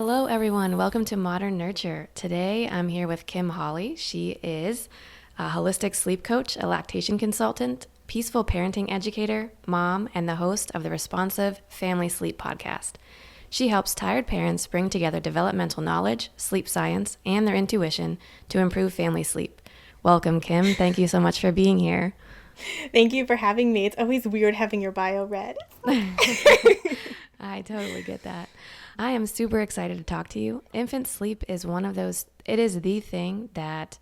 Hello, everyone. Welcome to Modern Nurture. Today, I'm here with Kim Hawley. She is a holistic sleep coach, a lactation consultant, peaceful parenting educator, mom, and the host of the Responsive Family Sleep podcast. She helps tired parents bring together developmental knowledge, sleep science, and their intuition to improve family sleep. Welcome, Kim. Thank you so much for being here. Thank you for having me. It's always weird having your bio read. I totally get that. I am super excited to talk to you. Infant sleep is one of those, it is the thing that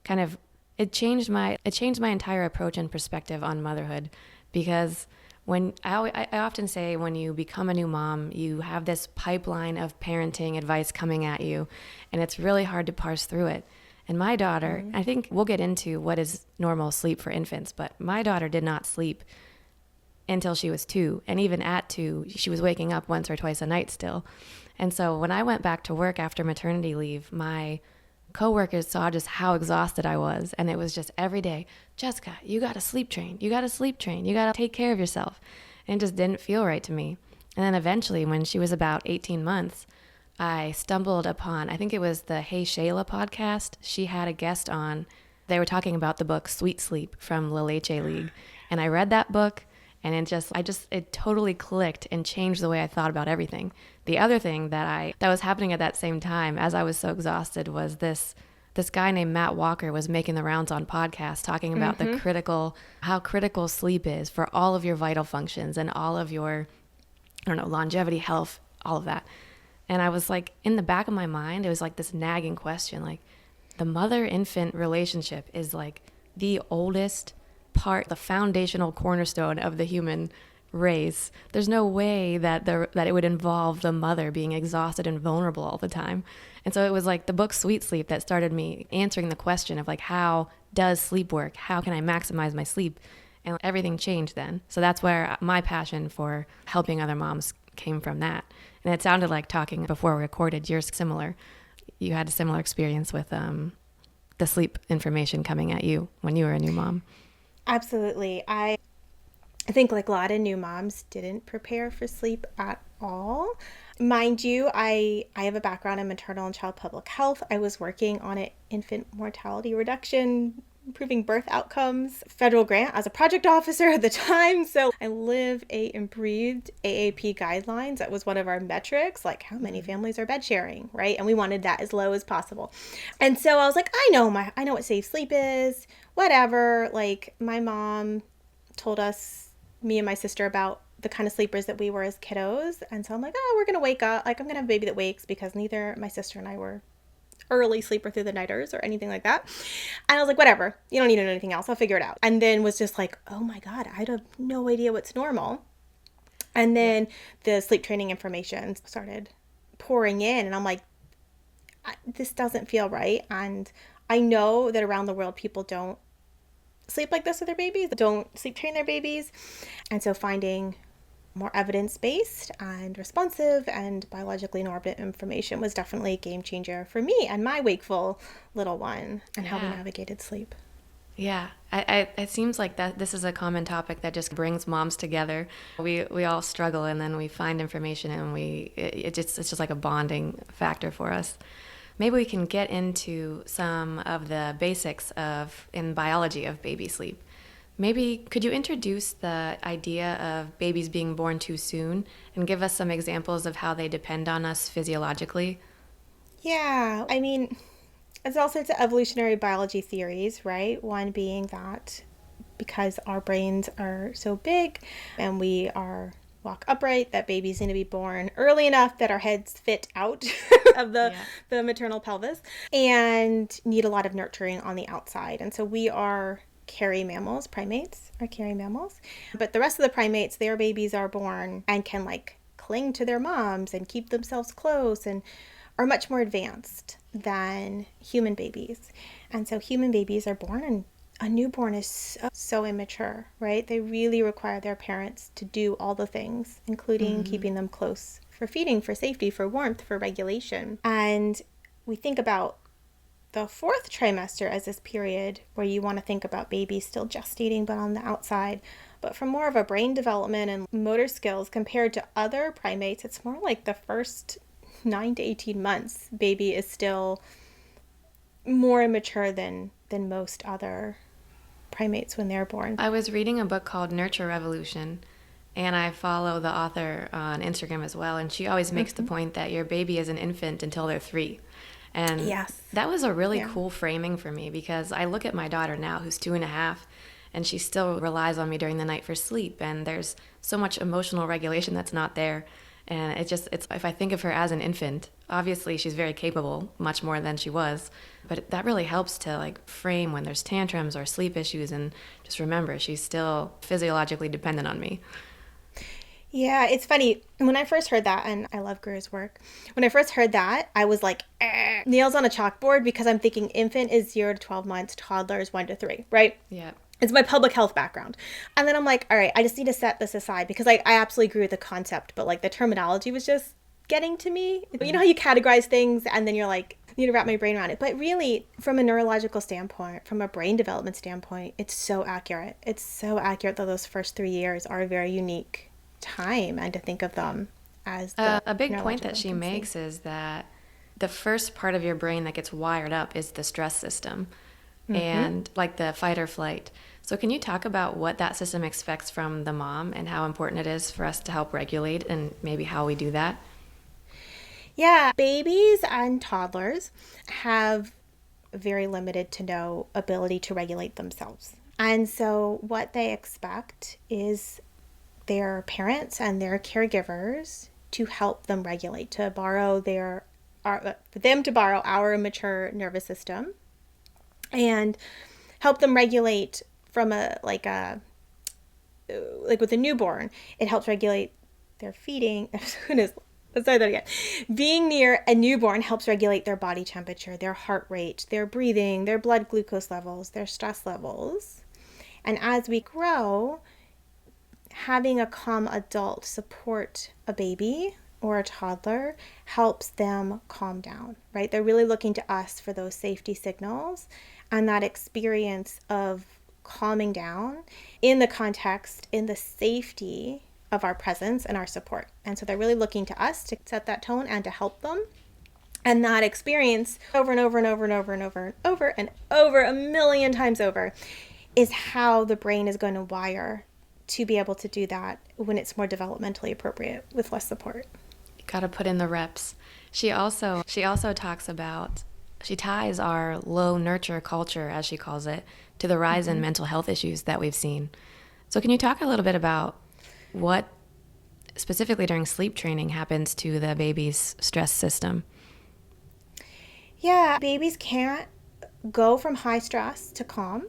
kind of, it changed my entire approach and perspective on motherhood, because I often say when you become a new mom, you have this pipeline of parenting advice coming at you, and it's really hard to parse through it. And my daughter, I think we'll get into what is normal sleep for infants, but my daughter did not sleep until she was 2. And even at 2, she was waking up once or twice a night still. And so when I went back to work after maternity leave, my coworkers saw just how exhausted I was. And it was just every day, Jessica, you got to sleep train. You got to sleep train. You got to take care of yourself. And it just didn't feel right to me. And then eventually, when she was about 18 months, I stumbled upon, I think it was the Hey Shayla podcast. She had a guest on. They were talking about the book Sweet Sleep from La Leche League. And I read that book. And it totally clicked and changed the way I thought about everything. The other thing that was happening at that same time, as I was so exhausted, was this guy named Matt Walker was making the rounds on podcasts talking about how critical sleep is for all of your vital functions and all of your, longevity, health, all of that. And I was like, in the back of my mind, it was like this nagging question, like the mother-infant relationship is like the oldest part, the foundational cornerstone of the human race. There's no way that it would involve the mother being exhausted and vulnerable all the time. And so it was like the book Sweet Sleep that started me answering the question of like, how does sleep work? How can I maximize my sleep? And everything changed then. So that's where my passion for helping other moms came from that. And it sounded like, talking before we recorded, you're similar. You had a similar experience with the sleep information coming at you when you were a new mom. Absolutely. I think like a lot of new moms didn't prepare for sleep at all. Mind you, I have a background in maternal and child public health. I was working on an infant mortality reduction, improving birth outcomes, federal grant as a project officer at the time. So I live and breathed AAP guidelines. That was one of our metrics, like how many families are bed sharing, right? And we wanted that as low as possible. And so I was like, I know what safe sleep is, whatever. Like my mom told us, me and my sister, about the kind of sleepers that we were as kiddos. And so I'm like, oh, we're going to wake up. Like I'm going to have a baby that wakes, because neither my sister and I were early sleeper through the nighters or anything like that. And I was like, whatever, you don't need to know anything else, I'll figure it out. And then was just like, oh my God, I have no idea what's normal. And then the sleep training information started pouring in, and I'm like, this doesn't feel right. And I know that around the world people don't sleep like this with their babies, don't sleep train their babies. And so finding more evidence-based and responsive and biologically normative information was definitely a game changer for me and my wakeful little one, and how we navigated sleep. Yeah, it seems like that this is a common topic that just brings moms together. We all struggle, and then we find information, and it's just like a bonding factor for us. Maybe we can get into some of the basics in biology of baby sleep. Maybe could you introduce the idea of babies being born too soon and give us some examples of how they depend on us physiologically? Yeah, I mean, there's all sorts of evolutionary biology theories, right? One being that because our brains are so big and we are walk upright, that babies need to be born early enough that our heads fit out of the maternal pelvis and need a lot of nurturing on the outside. And so we are carry mammals. Primates are carry mammals. But the rest of the primates, their babies are born and can like cling to their moms and keep themselves close and are much more advanced than human babies. And so human babies are born, and a newborn is so immature, right? They really require their parents to do all the things, including keeping them close for feeding, for safety, for warmth, for regulation. And we think about the fourth trimester as this period where you want to think about babies still gestating but on the outside. But from more of a brain development and motor skills compared to other primates, it's more like the first 9 to 18 months, baby is still more immature than most other primates when they're born. I was reading a book called Nurture Revolution, and I follow the author on Instagram as well, and she always makes the point that your baby is an infant until they're 3. And Yes. that was a really Yeah. cool framing for me, because I look at my daughter now, who's 2.5, and she still relies on me during the night for sleep, and there's so much emotional regulation that's not there. And it's if I think of her as an infant, obviously she's very capable, much more than she was, but that really helps to like frame when there's tantrums or sleep issues, and just remember she's still physiologically dependent on me. Yeah, it's funny. When I first heard that, and I love Guru's work, when I first heard that, I was like, nails on a chalkboard, because I'm thinking infant is 0 to 12 months, toddler is 1 to 3, right? Yeah. It's my public health background. And then I'm like, all right, I just need to set this aside, because I absolutely agree with the concept, but like the terminology was just getting to me. You know how you categorize things and then you're like, I need to wrap my brain around it. But really, from a neurological standpoint, from a brain development standpoint, it's so accurate. It's so accurate that those first 3 years are a very unique time, and to think of them as A big point neurological that she infancy. makes is that the first part of your brain that gets wired up is the stress system, and like the fight or flight. So can you talk about what that system expects from the mom and how important it is for us to help regulate, and maybe how we do that? Yeah, babies and toddlers have very limited to no ability to regulate themselves. And so what they expect is their parents and their caregivers to help them regulate, to borrow for them to borrow our immature nervous system and help them regulate from like with a newborn. It helps regulate their feeding. Goodness, let's try that again. Being near a newborn helps regulate their body temperature, their heart rate, their breathing, their blood glucose levels, their stress levels. And as we grow, having a calm adult support a baby or a toddler helps them calm down, right? They're really looking to us for those safety signals, and that experience of calming down in the context, in the safety of our presence and our support. And so they're really looking to us to set that tone and to help them. And that experience over and over and over and over and over and over and over a million times over is how the brain is going to wire to be able to do that when it's more developmentally appropriate with less support. You got to put in the reps. She also talks about, she ties our low nurture culture, as she calls it, to the rise in mental health issues that we've seen. So can you talk a little bit about what specifically during sleep training happens to the baby's stress system? Yeah, babies can't go from high stress to calm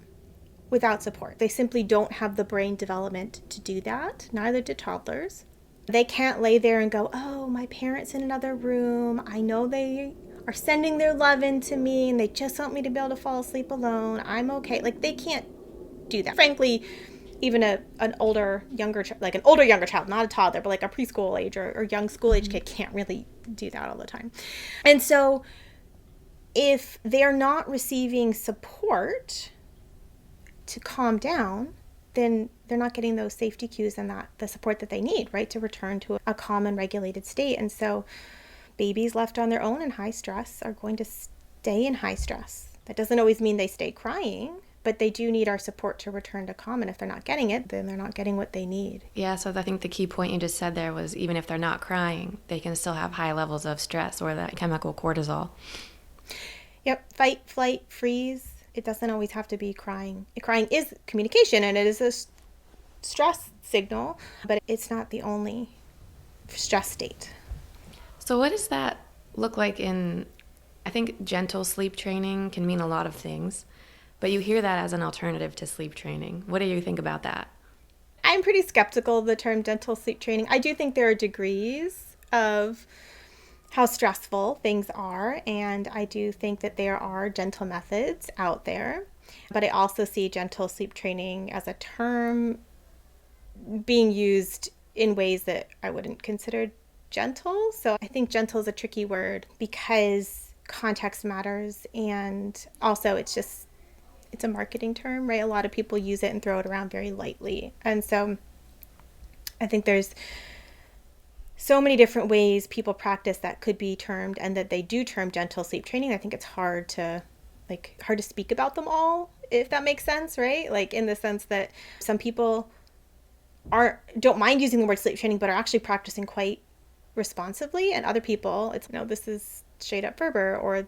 without support. They simply don't have the brain development to do that. Neither do toddlers. They can't lay there and go, oh, my parents in another room. I know they are sending their love into me and they just want me to be able to fall asleep alone. I'm okay. Like, they can't do that. Frankly, even an older, younger, like an older, younger child, not a toddler, but like a preschool age or young school age kid can't really do that all the time. And so if they're not receiving support to calm down, then they're not getting those safety cues and that the support that they need, right, to return to a calm and regulated state. And so babies left on their own in high stress are going to stay in high stress. That doesn't always mean they stay crying, but they do need our support to return to calm. And if they're not getting it, then they're not getting what they need. Yeah, so I think the key point you just said there was, even if they're not crying, they can still have high levels of stress or that chemical cortisol. Yep, fight, flight, freeze. It doesn't always have to be crying. Crying is communication and it is a stress signal, but it's not the only stress state. So what does that look like in, I think gentle sleep training can mean a lot of things, but you hear that as an alternative to sleep training. What do you think about that? I'm pretty skeptical of the term gentle sleep training. I do think there are degrees of how stressful things are, and I do think that there are gentle methods out there. But I also see gentle sleep training as a term being used in ways that I wouldn't consider gentle. So I think gentle is a tricky word because context matters, and also it's a marketing term, right? A lot of people use it and throw it around very lightly. And so I think there's so many different ways people practice that could be termed and that they do term gentle sleep training. I think it's hard to speak about them all, if that makes sense, right? Like in the sense that some people don't mind using the word sleep training but are actually practicing quite responsively, and other people it's no, this is straight up Ferber, or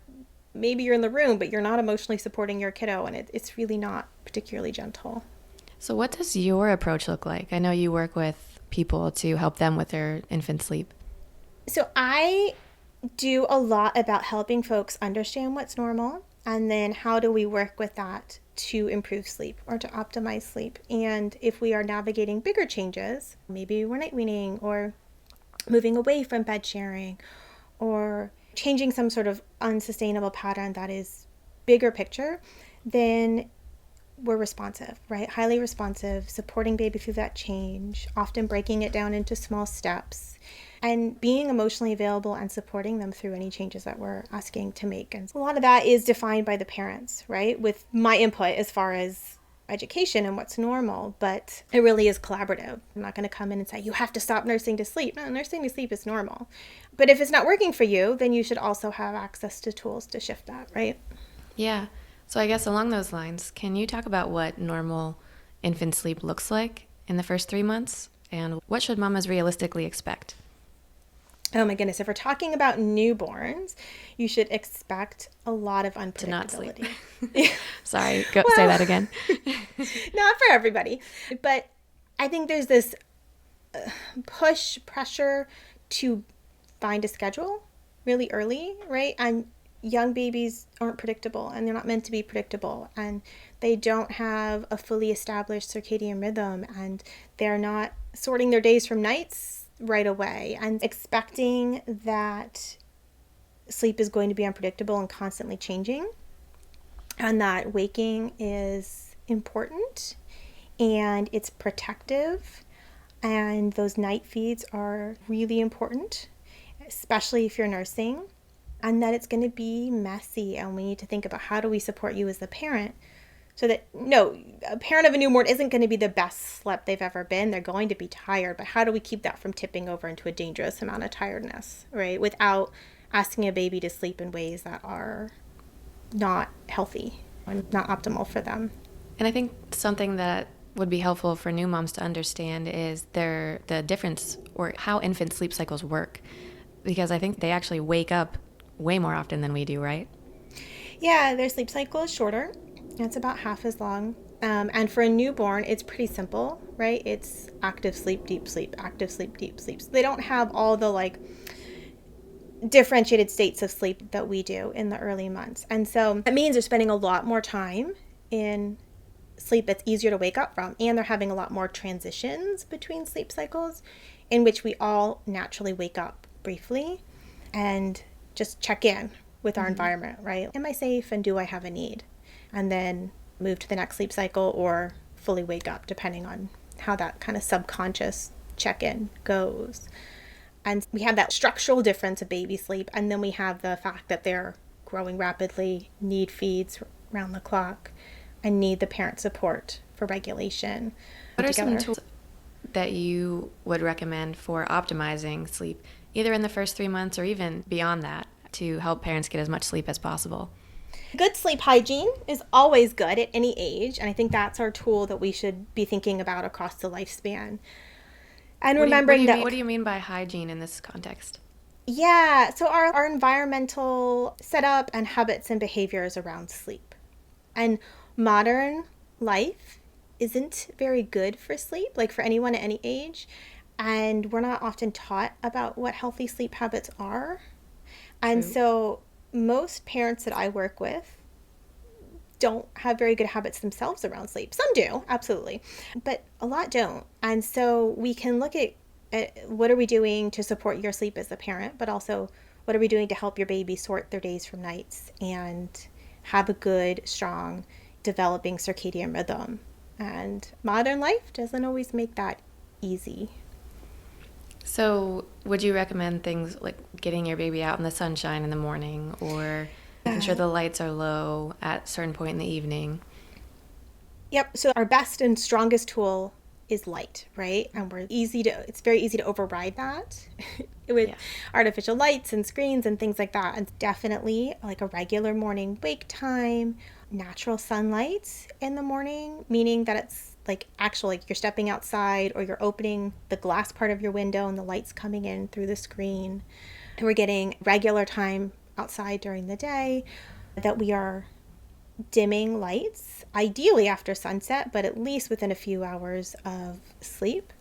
maybe you're in the room but you're not emotionally supporting your kiddo, and it's really not particularly gentle. So, what does your approach look like? I know you work with people to help them with their infant sleep. So I do a lot about helping folks understand what's normal, and then how do we work with that to improve sleep or to optimize sleep. And if we are navigating bigger changes, maybe we're night weaning or moving away from bed sharing or changing some sort of unsustainable pattern that is bigger picture, then we're responsive, right? Highly responsive, supporting baby through that change, often breaking it down into small steps, and being emotionally available and supporting them through any changes that we're asking to make. And a lot of that is defined by the parents, right? With my input as far as education and what's normal, but it really is collaborative. I'm not going to come in and say, you have to stop nursing to sleep. No, nursing to sleep is normal. But if it's not working for you, then you should also have access to tools to shift that, right? Yeah. So, I guess along those lines, can you talk about what normal infant sleep looks like in the first 3 months? And what should mamas realistically expect? Oh my goodness, if we're talking about newborns, you should expect a lot of To not sleep. unpredictability. Sorry, go, say Well, that again. not for everybody, but I think there's this pressure to find a schedule really early, right? And young babies aren't predictable, and they're not meant to be predictable, and they don't have a fully established circadian rhythm, and they're not sorting their days from nights right away, and expecting that sleep is going to be unpredictable and constantly changing, and that waking is important and it's protective, and those night feeds are really important, especially if you're nursing, and that it's going to be messy, and we need to think about how do we support you as the parent, so that no, a parent of a newborn isn't going to be the best slept they've ever been. They're going to be tired, but how do we keep that from tipping over into a dangerous amount of tiredness, right? Without asking a baby to sleep in ways that are not healthy and not optimal for them. And I think something that would be helpful for new moms to understand is the difference or how infant sleep cycles work. Because I think they actually wake up way more often than we do, right? Yeah, their sleep cycle is shorter. It's about half as long. And for a newborn, it's pretty simple, right? It's active sleep, deep sleep, active sleep, deep sleep. So they don't have all the differentiated states of sleep that we do in the early months. And so it means they're spending a lot more time in sleep that's easier to wake up from, and they're having a lot more transitions between sleep cycles in which we all naturally wake up briefly and just check in with our environment, right? Am I safe, and do I have a need? And then move to the next sleep cycle or fully wake up, depending on how that kind of subconscious check-in goes. And we have that structural difference of baby sleep, and then we have the fact that they're growing rapidly, need feeds around the clock, and need the parent support for regulation. What are some tools that you would recommend for optimizing sleep, either in the first 3 months or even beyond that, to help parents get as much sleep as possible? Good sleep hygiene is always good at any age, and I think that's our tool that we should be thinking about across the lifespan. And remembering that... What do you mean by hygiene in this context? Yeah, so our environmental setup and habits and behaviors around sleep. And modern life isn't very good for sleep, like for anyone at any age. And we're not often taught about what healthy sleep habits are. And True. so most parents that I work with don't have very good habits themselves around sleep. Some do, absolutely, but a lot don't. And so we can look at what are we doing to support your sleep as a parent, but also what are we doing to help your baby sort their days from nights and have a good, strong, developing circadian rhythm. And modern life doesn't always make that easy. So, would you recommend things like getting your baby out in the sunshine in the morning, or making sure the lights are low at a certain point in the evening? Yep. So our best and strongest tool is light, right? And it's very easy to override that with Yeah. artificial lights and screens and things like that. And definitely like a regular morning wake time, natural sunlight in the morning, meaning that it's like actually like you're stepping outside or you're opening the glass part of your window and the light's coming in through the screen. And we're getting regular time outside during the day, that we are dimming lights, ideally after sunset, but at least within a few hours of sleep.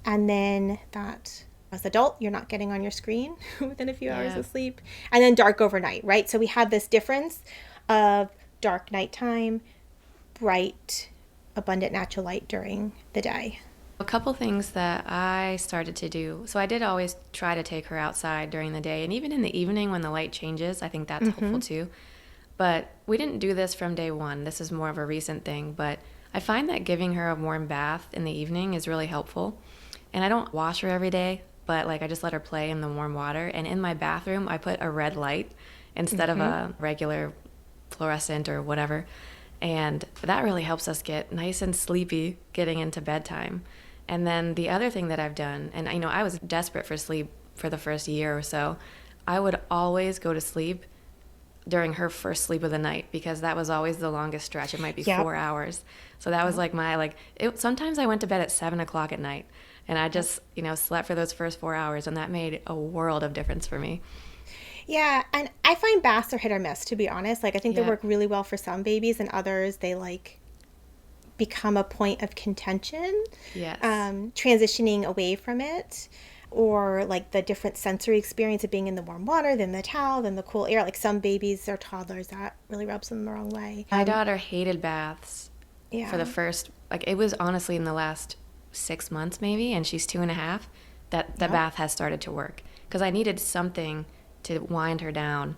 And then that as an adult, you're not getting on your screen within a few hours Yeah. of sleep. And then dark overnight, right? So we have this difference of dark nighttime, bright, abundant natural light during the day. A couple things that I started to do. So I did always try to take her outside during the day, and even in the evening when the light changes, I think that's helpful too. But we didn't do this from day one. This is more of a recent thing, but I find that giving her a warm bath in the evening is really helpful. And I don't wash her every day, but like I just let her play in the warm water. And in my bathroom, I put a red light instead of a regular fluorescent or whatever. And that really helps us get nice and sleepy getting into bedtime. And then the other thing that I've done, and I was desperate for sleep for the first year or so, I would always go to sleep during her first sleep of the night, because that was always the longest stretch. It might be Yep. 4 hours. So that was like sometimes I went to bed at 7 o'clock at night, and I just, slept for those first 4 hours, and that made a world of difference for me. Yeah, and I find baths are hit or miss, to be honest. Like I think they Yeah. work really well for some babies, and others they like become a point of contention, Yes. transitioning away from it, or like the different sensory experience of being in the warm water, then the towel, then the cool air. Like some babies or toddlers, that really rubs them the wrong way. My daughter hated baths for the Yeah. first, like it was honestly in the last 6 months maybe, and she's 2.5, that the Yep. bath has started to work. Because I needed something to wind her down,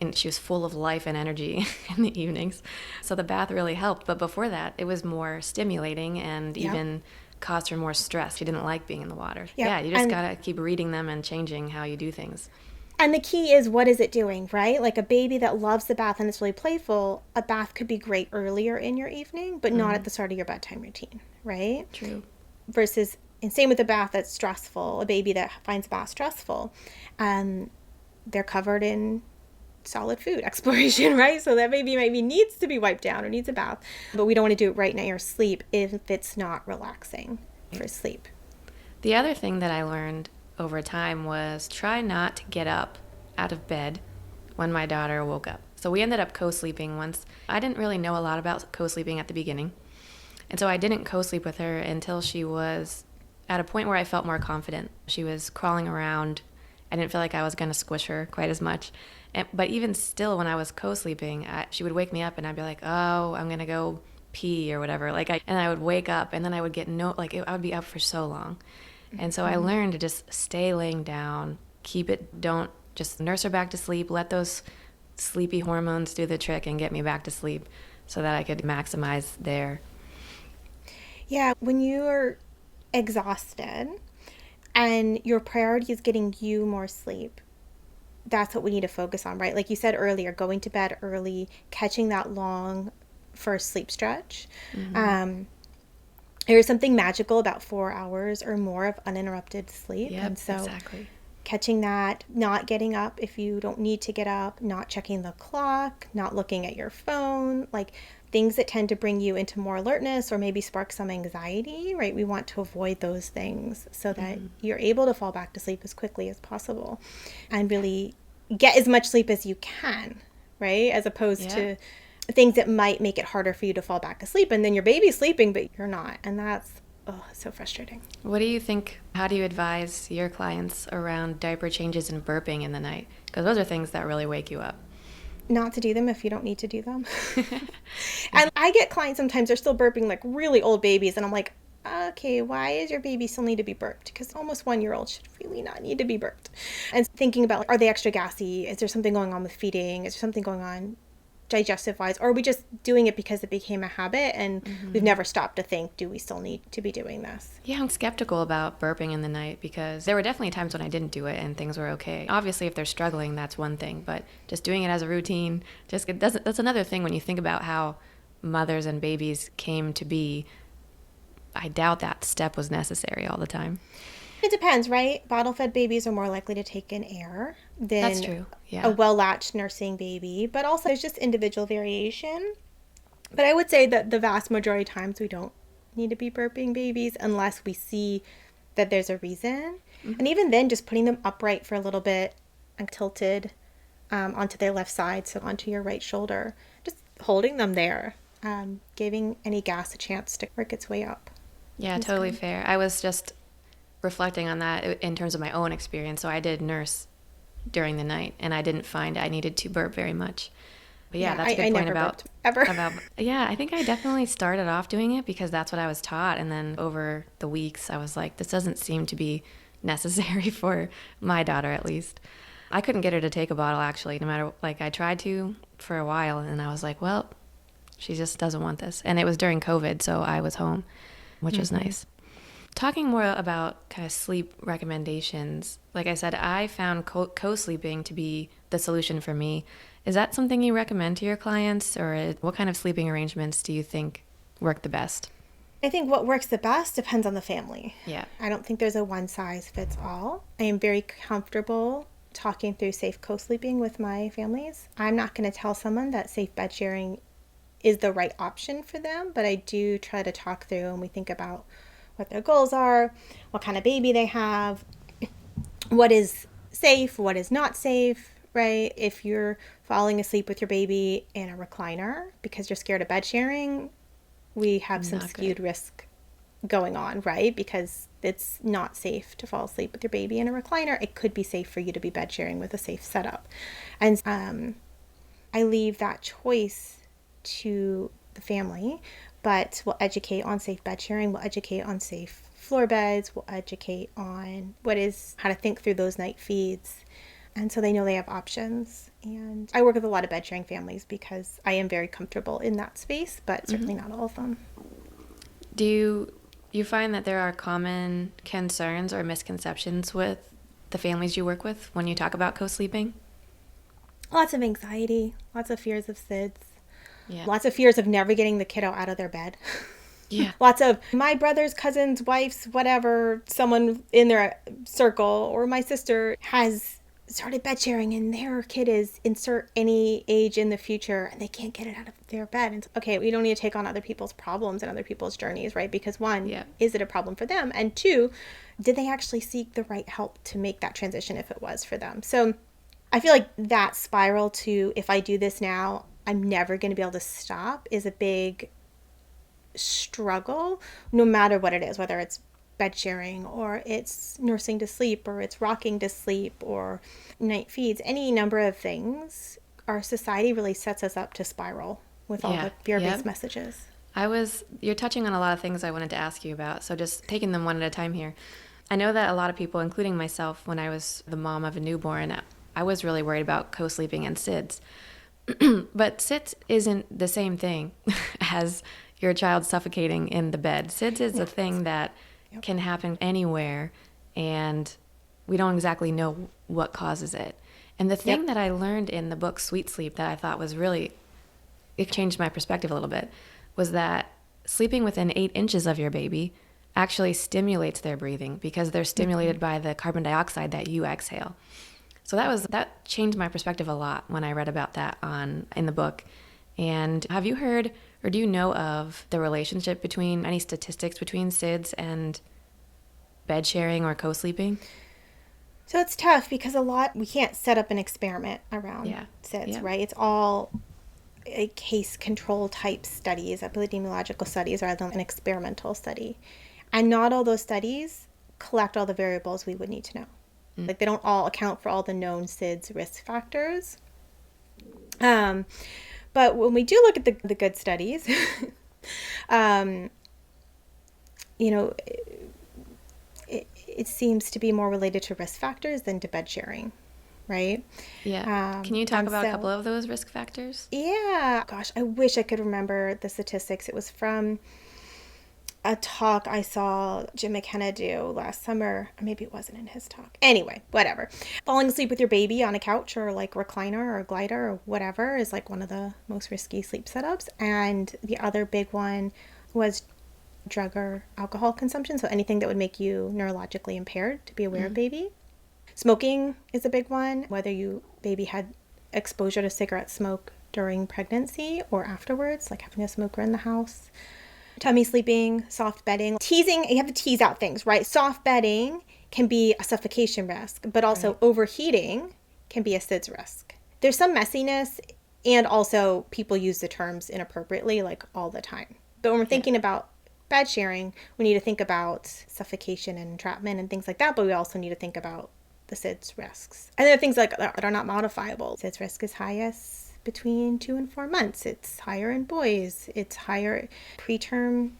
and she was full of life and energy in the evenings. So the bath really helped. But before that, it was more stimulating and Yep. even caused her more stress. She didn't like being in the water. Yep. Yeah, you just gotta keep reading them and changing how you do things. And the key is, what is it doing, right? Like a baby that loves the bath and it's really playful, a bath could be great earlier in your evening, but not at the start of your bedtime routine, right? True. Versus, and same with a bath that's stressful, a baby that finds a bath stressful, they're covered in solid food exploration, right? So that baby maybe needs to be wiped down or needs a bath, but we don't want to do it right near sleep if it's not relaxing for sleep. The other thing that I learned over time was try not to get up out of bed when my daughter woke up. So we ended up co-sleeping once. I didn't really know a lot about co-sleeping at the beginning. And so I didn't co-sleep with her until she was at a point where I felt more confident. She was crawling around. I didn't feel like I was going to squish her quite as much. But even still, when I was co-sleeping, she would wake me up and I'd be like, oh, I'm going to go pee or whatever. And I would wake up and then I would get I would be up for so long. And so I learned to just stay laying down, don't just nurse her back to sleep, let those sleepy hormones do the trick and get me back to sleep so that I could maximize there. Yeah, when you're exhausted and your priority is getting you more sleep, that's what we need to focus on, right? Like you said earlier, going to bed early, catching that long first sleep stretch. There is something magical about 4 hours or more of uninterrupted sleep. Yep, And so exactly. catching that, not getting up if you don't need to get up, not checking the clock, not looking at your phone, like things that tend to bring you into more alertness or maybe spark some anxiety, right? We want to avoid those things so that you're able to fall back to sleep as quickly as possible and really get as much sleep as you can, right? As opposed to things that might make it harder for you to fall back asleep, and then your baby's sleeping but you're not, and that's so frustrating. What do you think? How do you advise your clients around diaper changes and burping in the night? Because those are things that really wake you up. Not to do them if you don't need to do them. And I get clients sometimes, they're still burping like really old babies, and I'm like, okay, why does your baby still need to be burped? Because almost 1-year-old should really not need to be burped. And thinking about, like, are they extra gassy? Is there something going on with feeding? Is there something going on digestive wise, or are we just doing it because it became a habit and we've never stopped to think, do we still need to be doing this? Yeah, I'm skeptical about burping in the night because there were definitely times when I didn't do it and things were okay. Obviously, if they're struggling, that's one thing, but just doing it as a routine, that's another thing when you think about how mothers and babies came to be. I doubt that step was necessary all the time. It depends, right? Bottle fed babies are more likely to take in air That's than true. a Yeah. well latched nursing baby, but also there's just individual variation. But I would say that the vast majority of times we don't need to be burping babies unless we see that there's a reason. And even then, just putting them upright for a little bit and tilted onto their left side, so onto your right shoulder, just holding them there, giving any gas a chance to work its way up. Yeah, Is totally good. fair. I was just reflecting on that in terms of my own experience. So I did nurse during the night and I didn't find I needed to burp very much. But yeah, Yeah, that's a I good point never about burped ever. yeah, I think I definitely started off doing it because that's what I was taught, and then over the weeks I was like, this doesn't seem to be necessary for my daughter at least. I couldn't get her to take a bottle actually, no matter like I tried to for a while and I was like, well, she just doesn't want this. And it was during COVID, so I was home, which was nice. Talking more about kind of sleep recommendations, like I said, I found co-sleeping to be the solution for me. Is that something you recommend to your clients, or what kind of sleeping arrangements do you think work the best? I think what works the best depends on the family. Yeah. I don't think there's a one size fits all. I am very comfortable talking through safe co sleeping with my families. I'm not going to tell someone that safe bed sharing is the right option for them, but I do try to talk through and we think about what their goals are, what kind of baby they have, what is safe, what is not safe, right? If you're falling asleep with your baby in a recliner because you're scared of bed sharing, we have some Not good. skewed risk going on, right? Because it's not safe to fall asleep with your baby in a recliner. It could be safe for you to be bed sharing with a safe setup. And I leave that choice to the family, but we'll educate on safe bed sharing, we'll educate on safe floor beds, we'll educate on how to think through those night feeds. And so they know they have options. And I work with a lot of bed sharing families because I am very comfortable in that space, but certainly not all of them. Do you find that there are common concerns or misconceptions with the families you work with when you talk about co-sleeping? Lots of anxiety, lots of fears of SIDS, Yeah. lots of fears of never getting the kiddo out of their bed. Yeah. Lots of my brother's, cousin's, wife's, whatever, someone in their circle, or my sister has started bed sharing and their kid is insert any age in the future and they can't get it out of their bed. And okay, we don't need to take on other people's problems and other people's journeys, right? Because one, Yeah. is it a problem for them? And two, did they actually seek the right help to make that transition if it was for them? So I feel like that spiral to, if I do this now, I'm never going to be able to stop, is a big struggle, no matter what it is, whether it's bed sharing or it's nursing to sleep or it's rocking to sleep or night feeds, any number of things. Our society really sets us up to spiral with all Yeah. the fear-based Yep. messages. You're touching on a lot of things I wanted to ask you about, so just taking them one at a time here. I know that a lot of people, including myself, when I was the mom of a newborn, I was really worried about co-sleeping and SIDS. But SIDS isn't the same thing as your child suffocating in the bed. SIDS is a thing that can happen anywhere, and we don't exactly know what causes it. And the thing that I learned in the book Sweet Sleep that I thought was really, it changed my perspective a little bit, was that sleeping within 8 inches of your baby actually stimulates their breathing because they're stimulated by the carbon dioxide that you exhale. So that changed my perspective a lot when I read about that in the book. And have you heard or do you know of the relationship between any statistics between SIDS and bed sharing or co-sleeping? So it's tough because we can't set up an experiment around SIDS, right? It's all a case control type studies, epidemiological studies, rather than an experimental study. And not all those studies collect all the variables we would need to know. Like they don't all account for all the known SIDS risk factors. But when we do look at the good studies, you know, it seems to be more related to risk factors than to bed sharing, right? Yeah. Can you talk about a couple of those risk factors? Yeah. Gosh, I wish I could remember the statistics. It was from a talk I saw Jim McKenna do last summer. Or maybe it wasn't in his talk. Anyway, whatever. Falling asleep with your baby on a couch or like recliner or glider or whatever is like one of the most risky sleep setups. And the other big one was drug or alcohol consumption, so anything that would make you neurologically impaired to be aware of baby. Smoking is a big one, whether you baby had exposure to cigarette smoke during pregnancy or afterwards, like having a smoker in the house. Tummy sleeping, soft bedding. Teasing, you have to tease out things, right? Soft bedding can be a suffocation risk, but also overheating can be a SIDS risk. There's some messiness, and also people use the terms inappropriately, like all the time. But when we're thinking about bed sharing, we need to think about suffocation and entrapment and things like that, but we also need to think about the SIDS risks. And there are things like that are not modifiable. SIDS risk is highest between 2 and 4 months. It's higher in boys. It's higher preterm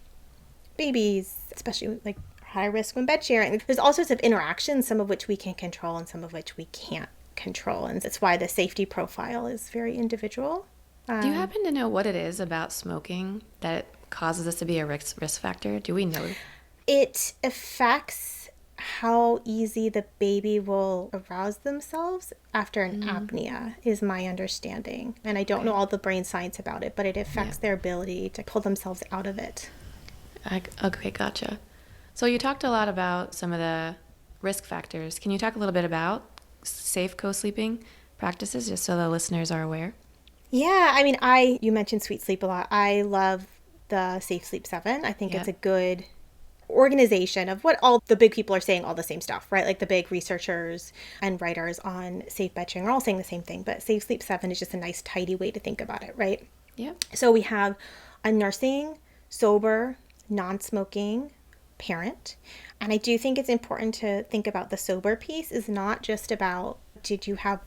babies, especially like high risk when bed sharing. There's all sorts of interactions, some of which we can control and some of which we can't control. And that's why the safety profile is very individual. Do you happen to know what it is about smoking that causes this to be a risk factor? Do we know? It affects how easy the baby will arouse themselves after an apnea, is my understanding. And I don't know all the brain science about it, but it affects their ability to pull themselves out of it. Okay, gotcha. So you talked a lot about some of the risk factors. Can you talk a little bit about safe co-sleeping practices, just so the listeners are aware? Yeah, I mean, you mentioned Sweet Sleep a lot. I love the Safe Sleep 7. I think it's a good organization of what all the big people are saying, all the same stuff, right? Like the big researchers and writers on safe bed sharing are all saying the same thing, but Safe Sleep 7 is just a nice, tidy way to think about it, right? Yeah. So we have a nursing, sober, non-smoking parent. And I do think it's important to think about the sober piece is not just about, did you have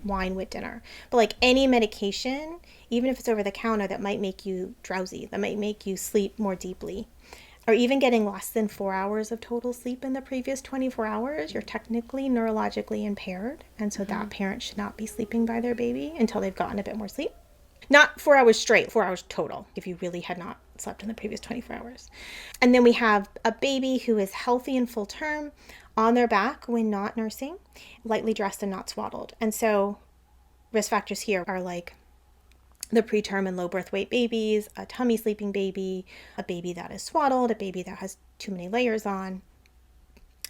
wine with dinner, but like any medication, even if it's over the counter, that might make you drowsy, that might make you sleep more deeply, or even getting less than 4 hours of total sleep in the previous 24 hours, you're technically neurologically impaired. And so that parent should not be sleeping by their baby until they've gotten a bit more sleep. Not 4 hours straight, 4 hours total, if you really had not slept in the previous 24 hours. And then we have a baby who is healthy and full term on their back when not nursing, lightly dressed and not swaddled. And so risk factors here are like the preterm and low birth weight babies, a tummy sleeping baby, a baby that is swaddled, a baby that has too many layers on.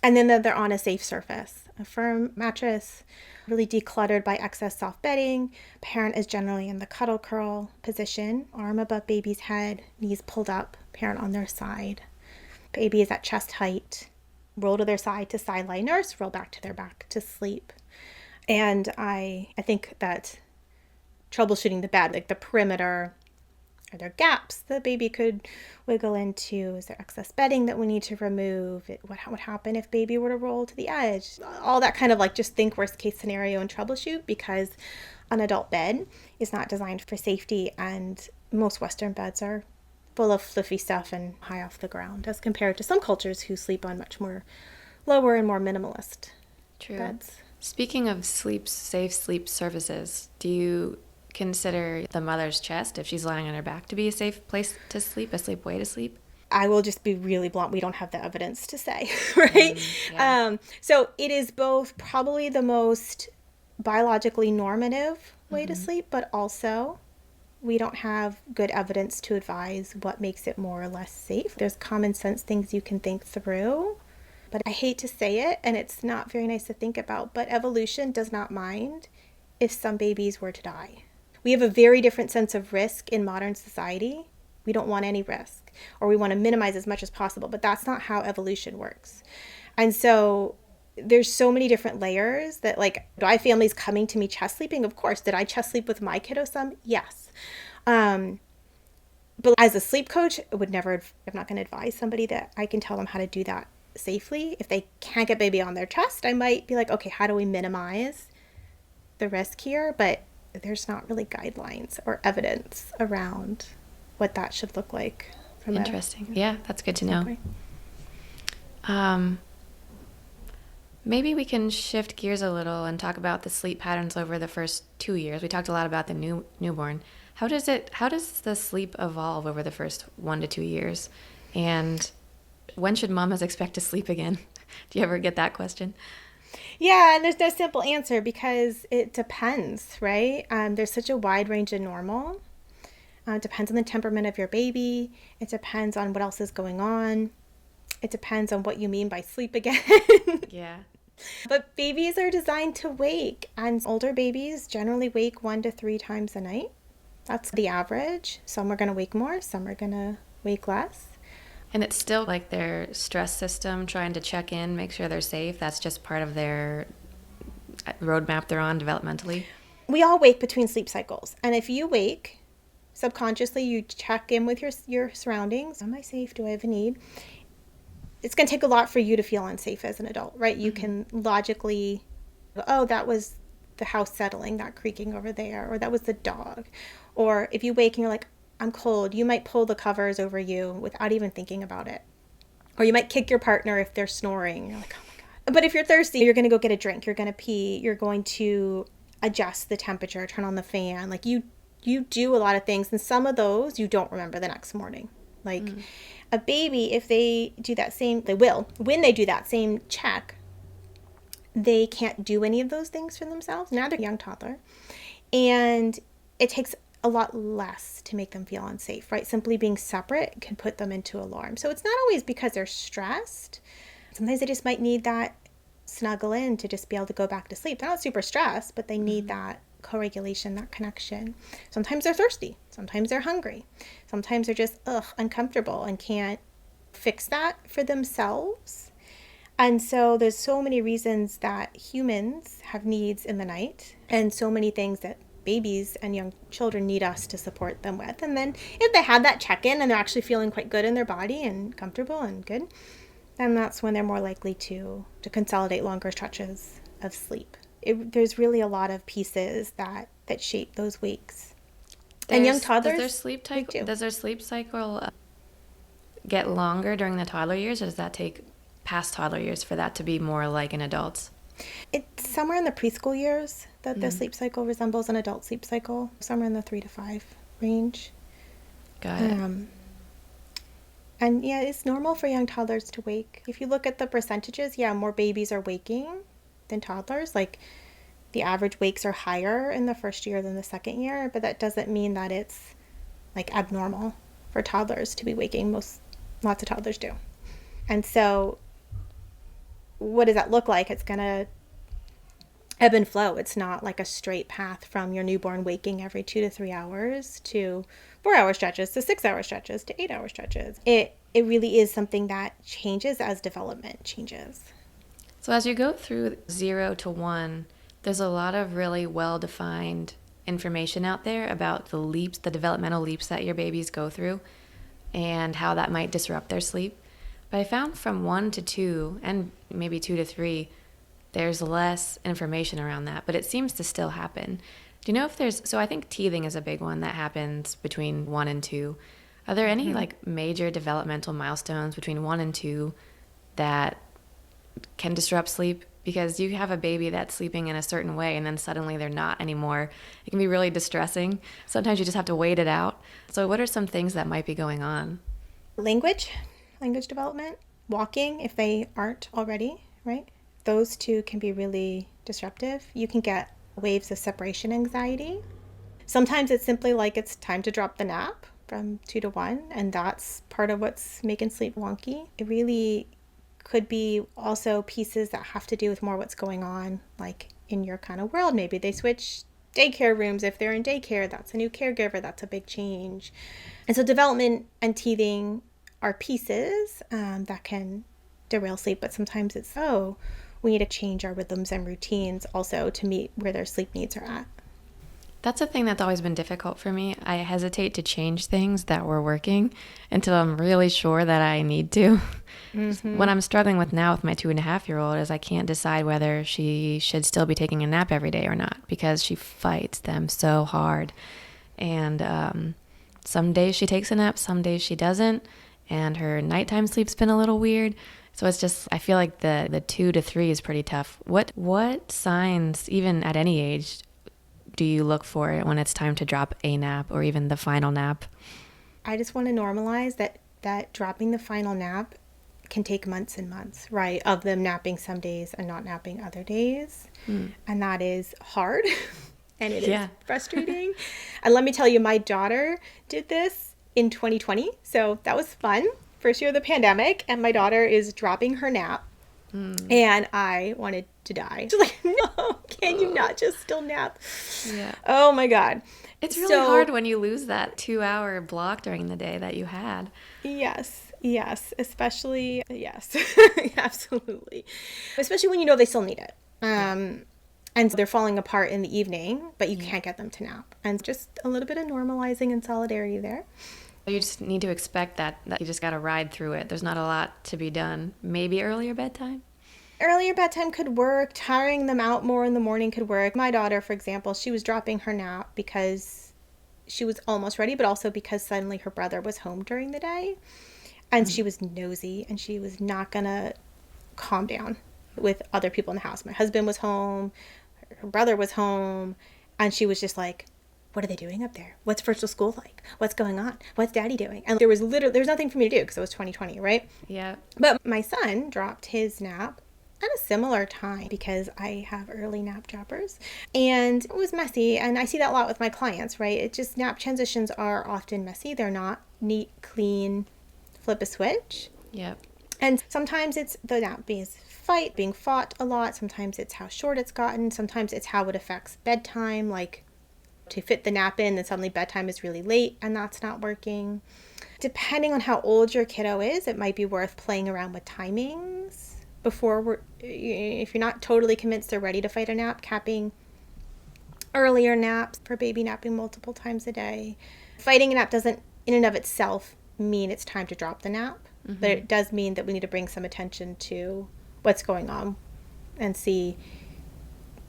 And then they're on a safe surface, a firm mattress, really decluttered by excess soft bedding. Parent is generally in the cuddle curl position, arm above baby's head, knees pulled up, parent on their side. Baby is at chest height, roll to their side to side lie nurse, roll back to their back to sleep. And I think that troubleshooting the bed, like the perimeter, are there gaps the baby could wiggle into? Is there excess bedding that we need to remove? What would happen if baby were to roll to the edge? All that kind of like just think worst case scenario and troubleshoot, because an adult bed is not designed for safety, and most Western beds are full of fluffy stuff and high off the ground as compared to some cultures who sleep on much more lower and more minimalist beds. Speaking of safe sleep surfaces, do you consider the mother's chest, if she's lying on her back, to be a safe place to sleep, a safe way to sleep? I will just be really blunt. We don't have the evidence to say, right? So it is both probably the most biologically normative way to sleep, but also we don't have good evidence to advise what makes it more or less safe. There's common sense things you can think through, but I hate to say it, and it's not very nice to think about, but evolution does not mind if some babies were to die. We have a very different sense of risk in modern society. We don't want any risk, or we want to minimize as much as possible, but that's not how evolution works. And so there's so many different layers that, like, do I have families coming to me chest sleeping? Of course. Did I chest sleep with my kiddo some? Yes. But as a sleep coach, I'm not going to advise somebody that I can tell them how to do that safely. If they can't get baby on their chest, I might be like, okay, how do we minimize the risk here? But there's not really guidelines or evidence around what that should look like. Interesting. Yeah, that's good to know. Maybe we can shift gears a little and talk about the sleep patterns over the first 2 years. We talked a lot about the newborn. How does the sleep evolve over the first 1 to 2 years? And when should mamas expect to sleep again? Do you ever get that question? Yeah, and there's no simple answer because it depends, right? There's such a wide range of normal. It depends on the temperament of your baby. It depends on what else is going on. It depends on what you mean by sleep again. Yeah. But babies are designed to wake, and older babies generally wake 1 to 3 times a night. That's the average. Some are going to wake more, some are going to wake less. And it's still like their stress system trying to check in, make sure they're safe. That's just part of their roadmap they're on developmentally. We all wake between sleep cycles. And if you wake, subconsciously you check in with your surroundings. Am I safe? Do I have a need? It's going to take a lot for you to feel unsafe as an adult, right? You can logically, oh, that was the house settling, that creaking over there, or that was the dog. Or if you wake and you're like, I'm cold, you might pull the covers over you without even thinking about it. Or you might kick your partner if they're snoring. You're like, oh my God. But if you're thirsty, you're going to go get a drink, you're going to pee, you're going to adjust the temperature, turn on the fan. Like you do a lot of things, and some of those you don't remember the next morning. Like a baby, if they do that same, they will. When they do that same check, they can't do any of those things for themselves. Now they're a young toddler. And it takes a lot less to make them feel unsafe, right? Simply being separate can put them into alarm. So it's not always because they're stressed. Sometimes they just might need that snuggle in to just be able to go back to sleep. They're not super stressed, but they need that co-regulation, that connection. Sometimes they're thirsty. Sometimes they're hungry. Sometimes they're just uncomfortable and can't fix that for themselves. And so there's so many reasons that humans have needs in the night, and so many things that babies and young children need us to support them with. And then if they had that check-in and they're actually feeling quite good in their body and comfortable and good, then that's when they're more likely to consolidate longer stretches of sleep. There's really a lot of pieces that shape those wakes. And young toddlers, does their sleep cycle get longer during the toddler years, or does that take past toddler years for that to be more like an adult's? It's somewhere in the preschool years that the sleep cycle resembles an adult sleep cycle, somewhere in the 3 to 5 range. Got it. And yeah, it's normal for young toddlers to wake. If you look at the percentages, yeah, more babies are waking than toddlers. Like the average wakes are higher in the first year than the second year, but that doesn't mean that it's like abnormal for toddlers to be waking. Lots of toddlers do. And so what does that look like? It's going to ebb and flow. It's not like a straight path from your newborn waking every 2 to 3 hours to 4-hour stretches to 6-hour stretches to 8-hour stretches. It really is something that changes as development changes. So as you go through 0 to 1, there's a lot of really well-defined information out there about the leaps, the developmental leaps that your babies go through and how that might disrupt their sleep. But I found from 1 to 2 and maybe 2 to 3, there's less information around that, but it seems to still happen. Do you know if so I think teething is a big one that happens between 1 and 2. Are there any like major developmental milestones between 1 and 2 that can disrupt sleep? Because you have a baby that's sleeping in a certain way and then suddenly they're not anymore. It can be really distressing. Sometimes you just have to wait it out. So what are some things that might be going on? Language development, walking if they aren't already, right? Those two can be really disruptive. You can get waves of separation anxiety. Sometimes it's simply like it's time to drop the nap from 2 to 1, and that's part of what's making sleep wonky. It really could be also pieces that have to do with more what's going on, like in your kind of world. Maybe they switch daycare rooms. If they're in daycare, that's a new caregiver. That's a big change. And so development and teething are pieces that can derail sleep, but sometimes it's, we need to change our rhythms and routines also to meet where their sleep needs are at. That's a thing that's always been difficult for me. I hesitate to change things that were working until I'm really sure that I need to. What I'm struggling with now with my 2.5-year-old is I can't decide whether she should still be taking a nap every day or not because she fights them so hard. And some days she takes a nap, some days she doesn't. And her nighttime sleep's been a little weird. So it's just, I feel like the 2 to 3 is pretty tough. What signs, even at any age, do you look for when it's time to drop a nap or even the final nap? I just want to normalize that dropping the final nap can take months and months, right? Of them napping some days and not napping other days. And that is hard. and it is Yeah. frustrating. And let me tell you, my daughter did this in 2020. So that was fun. First year of the pandemic, and my daughter is dropping her nap. And I wanted to die. She's like, no, can you not just still nap? Yeah. Oh my God. It's really So, hard when you lose that 2 hour block during the day that you had. yes, especially, yes, absolutely. Especially when you know they still need it. And they're falling apart in the evening, but you can't get them to nap. And just a little bit of normalizing and solidarity there. You just need to expect that you just got to ride through it. There's not a lot to be done. Maybe earlier bedtime? Earlier bedtime could work. Tiring them out more in the morning could work. My daughter, for example, she was dropping her nap because she was almost ready, but also because suddenly her brother was home during the day. And she was nosy, and she was not going to calm down with other people in the house. My husband was home, her brother was home, and she was just like, what are they doing up there? What's virtual school like? What's going on? What's daddy doing? And there was nothing for me to do because it was 2020, right? Yeah. But my son dropped his nap at a similar time because I have early nap droppers, and it was messy. And I see that a lot with my clients, right? It just, nap transitions are often messy. They're not neat, clean, flip a switch. Yep. And sometimes it's the nap being fought a lot. Sometimes it's how short it's gotten. Sometimes it's how it affects bedtime, like to fit the nap in, then suddenly bedtime is really late and that's not working. Depending on how old your kiddo is, it might be worth playing around with timings before if you're not totally convinced they're ready to fight a nap, capping earlier naps for baby napping multiple times a day. Fighting a nap doesn't in and of itself mean it's time to drop the nap, but it does mean that we need to bring some attention to what's going on and see,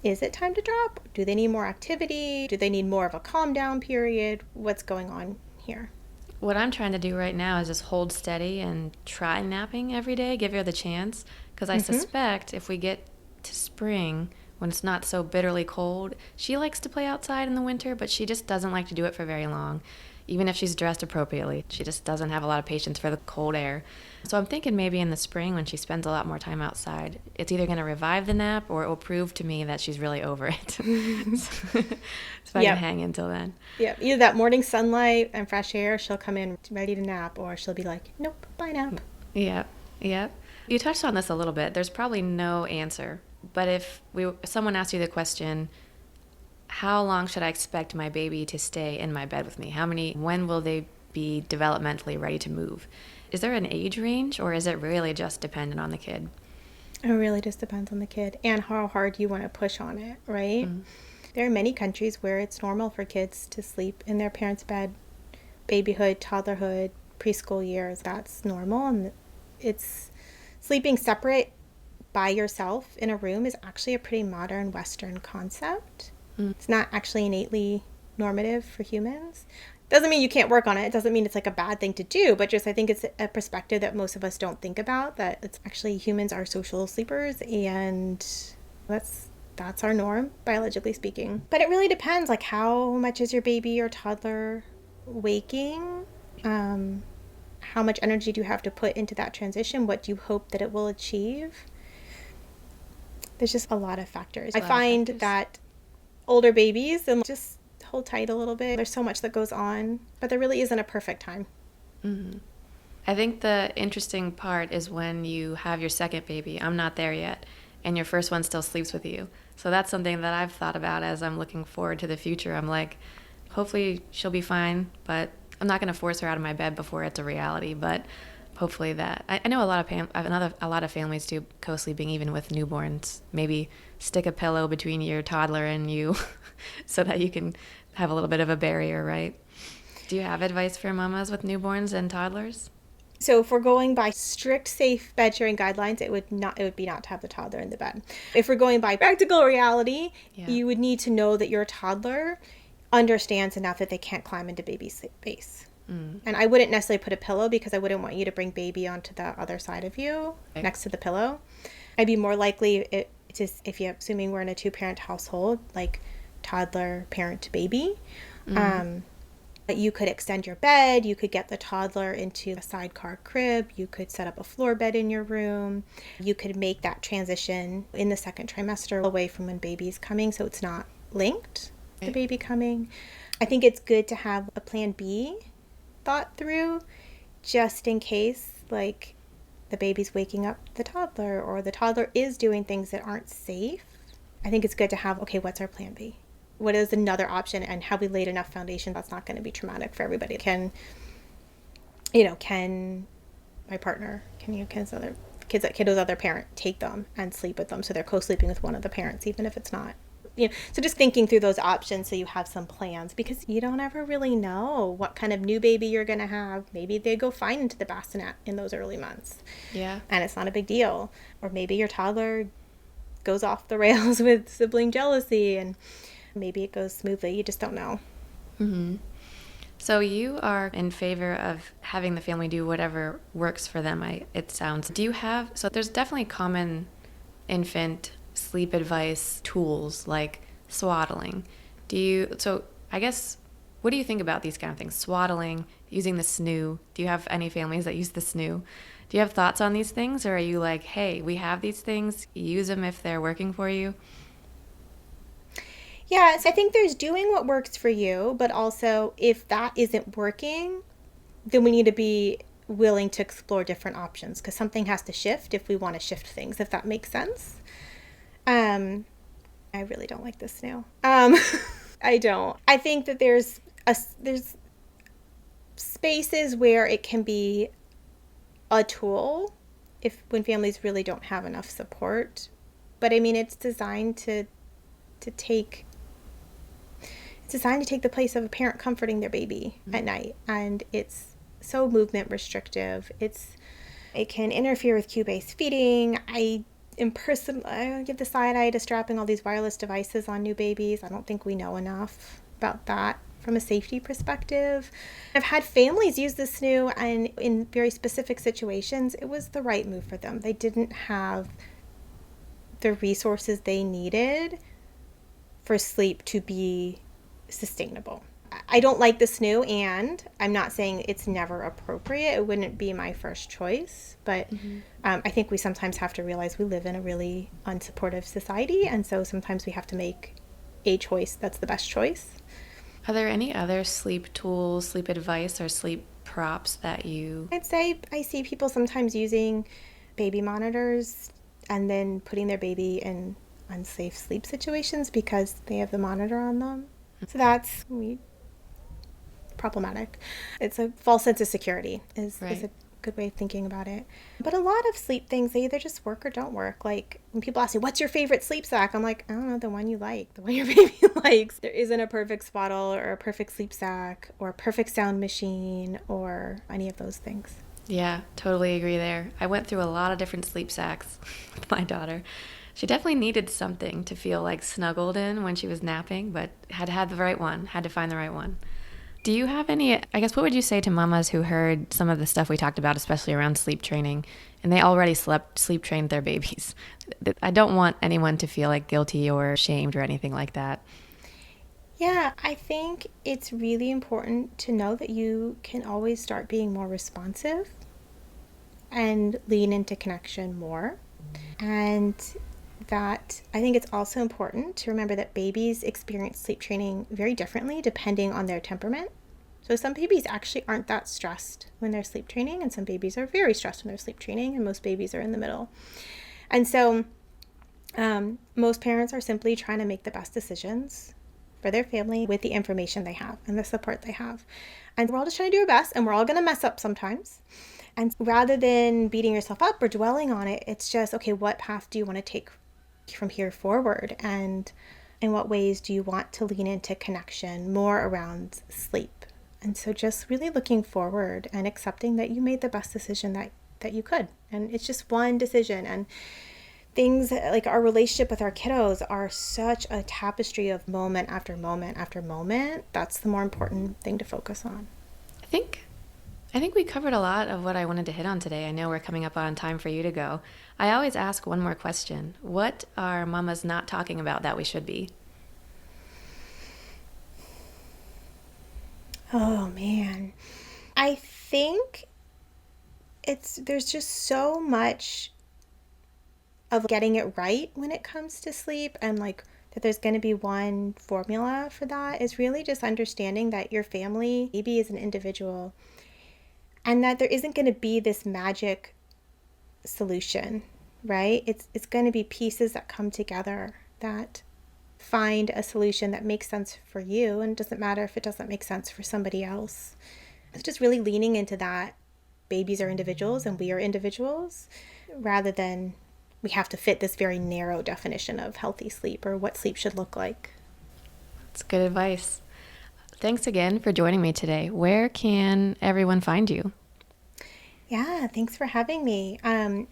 is it time to drop? Do they need more activity? Do they need more of a calm down period? What's going on here? What I'm trying to do right now is just hold steady and try napping every day, give her the chance, because I suspect if we get to spring, when it's not so bitterly cold, she likes to play outside in the winter, but she just doesn't like to do it for very long. Even if she's dressed appropriately, she just doesn't have a lot of patience for the cold air. So I'm thinking maybe in the spring when she spends a lot more time outside, it's either going to revive the nap or it will prove to me that she's really over it. So if I can hang until then. Yeah, either that morning sunlight and fresh air, she'll come in ready to nap, or she'll be like, nope, bye nap. Yep. You touched on this a little bit. There's probably no answer. But if someone asked you the question, how long should I expect my baby to stay in my bed with me? When will they be developmentally ready to move? Is there an age range, or is it really just dependent on the kid? It really just depends on the kid and how hard you want to push on it, right? There are many countries where it's normal for kids to sleep in their parents' bed, babyhood, toddlerhood, preschool years. That's normal, and it's sleeping separate by yourself in a room is actually a pretty modern Western concept. It's not actually innately normative for humans. Doesn't mean you can't work on it. It doesn't mean it's like a bad thing to do, but just I think it's a perspective that most of us don't think about, that it's actually humans are social sleepers, and that's our norm, biologically speaking. But it really depends, like how much is your baby or toddler waking? How much energy do you have to put into that transition? What do you hope that it will achieve? There's just a lot of factors. I find that older babies and just hold tight a little bit. There's so much that goes on, but there really isn't a perfect time. I think the interesting part is when you have your second baby. I'm not there yet, and your first one still sleeps with you. So that's something that I've thought about as I'm looking forward to the future. I'm like, hopefully she'll be fine, but I'm not going to force her out of my bed before it's a reality. But hopefully that I know a lot of families do co-sleeping even with newborns. Maybe stick a pillow between your toddler and you so that you can have a little bit of a barrier, right? Do you have advice for mamas with newborns and toddlers? So if we're going by strict safe bed sharing guidelines, it would be not to have the toddler in the bed. If we're going by practical reality, you would need to know that your toddler understands enough that they can't climb into baby's space. And I wouldn't necessarily put a pillow, because I wouldn't want you to bring baby onto the other side of you next to the pillow. I'd be more likely, if you're assuming we're in a 2-parent household, like toddler, parent, baby, you could extend your bed, you could get the toddler into a sidecar crib, you could set up a floor bed in your room, you could make that transition in the second trimester away from when baby's coming so it's not linked. the baby coming. I think it's good to have a plan B thought through just in case, like, the baby's waking up the toddler or the toddler is doing things that aren't safe. I think it's good to have, okay, what's our plan B? What is another option, and have we laid enough foundation that's not going to be traumatic for everybody? Can my partner, can his other kiddo's other parent take them and sleep with them so they're co-sleeping with one of the parents, even if it's not, so just thinking through those options so you have some plans, because you don't ever really know what kind of new baby you're going to have. Maybe they go fine into the bassinet in those early months. Yeah. And it's not a big deal. Or maybe your toddler goes off the rails with sibling jealousy, and maybe it goes smoothly. You just don't know. Mm-hmm. So you are in favor of having the family do whatever works for them, it sounds. So there's definitely common infant sleep advice tools like swaddling. So I guess, what do you think about these kind of things? Swaddling, using the SNOO. Do you have any families that use the SNOO? Do you have thoughts on these things, or are you like, hey, we have these things, use them if they're working for you? Yeah, so I think there's doing what works for you, but also if that isn't working, then we need to be willing to explore different options, because something has to shift if we want to shift things, if that makes sense. I really don't like this now. I don't. I think that there's spaces where it can be a tool when families really don't have enough support. But I mean, it's designed to take the place of a parent comforting their baby at night, and it's so movement restrictive. It can interfere with cue-based feeding. I give the side eye to strapping all these wireless devices on new babies. I don't think we know enough about that from a safety perspective. I've had families use the SNOO, and in very specific situations, it was the right move for them. They didn't have the resources they needed for sleep to be sustainable. I don't like the SNOO, and I'm not saying it's never appropriate. It wouldn't be my first choice, but I think we sometimes have to realize we live in a really unsupportive society, and so sometimes we have to make a choice that's the best choice. Are there any other sleep tools, sleep advice, or sleep props that you... I'd say I see people sometimes using baby monitors and then putting their baby in unsafe sleep situations because they have the monitor on them. So that's problematic. It's a false sense of security is a good way of thinking about it. But a lot of sleep things, they either just work or don't work. Like when people ask me, what's your favorite sleep sack? I'm like, I don't know, the one you like, the one your baby likes. There isn't a perfect swaddle or a perfect sleep sack or a perfect sound machine or any of those things. Yeah, totally agree there. I went through a lot of different sleep sacks with my daughter. She definitely needed something to feel like snuggled in when she was napping, but had to have the right one, had to find the right one. Do you have any, I guess, what would you say to mamas who heard some of the stuff we talked about, especially around sleep training, and they already sleep trained their babies? I don't want anyone to feel like guilty or ashamed or anything like that. Yeah, I think it's really important to know that you can always start being more responsive and lean into connection more. And that I think it's also important to remember that babies experience sleep training very differently depending on their temperament. So some babies actually aren't that stressed when they're sleep training, and some babies are very stressed when they're sleep training, and most babies are in the middle. And so most parents are simply trying to make the best decisions for their family with the information they have and the support they have. And we're all just trying to do our best, and we're all going to mess up sometimes. And rather than beating yourself up or dwelling on it, it's just, okay, what path do you want to take from here forward? And in what ways do you want to lean into connection more around sleep? And so just really looking forward and accepting that you made the best decision that you could. And it's just one decision. And things like our relationship with our kiddos are such a tapestry of moment after moment after moment. That's the more important thing to focus on. I think we covered a lot of what I wanted to hit on today. I know we're coming up on time for you to go. I always ask one more question. What are mamas not talking about that we should be? Oh man. I think there's just so much of getting it right when it comes to sleep and like that there's going to be one formula for that. Is really just understanding that your family maybe is an individual and that there isn't going to be this magic solution, right? It's going to be pieces that come together that find a solution that makes sense for you, and it doesn't matter if it doesn't make sense for somebody else. It's just really leaning into that babies are individuals and we are individuals rather than we have to fit this very narrow definition of healthy sleep or what sleep should look like. That's good advice. Thanks again for joining me today. Where can everyone find you? Yeah, thanks for having me. You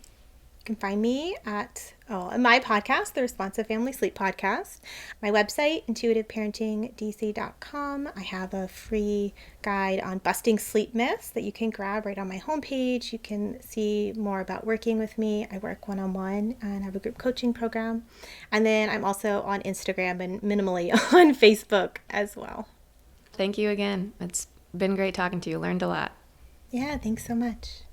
can find me at my podcast, the Responsive Family Sleep Podcast. My website, intuitiveparentingdc.com. I have a free guide on busting sleep myths that you can grab right on my homepage. You can see more about working with me. I work one-on-one and have a group coaching program. And then I'm also on Instagram and minimally on Facebook as well. Thank you again. It's been great talking to you. Learned a lot. Yeah, thanks so much.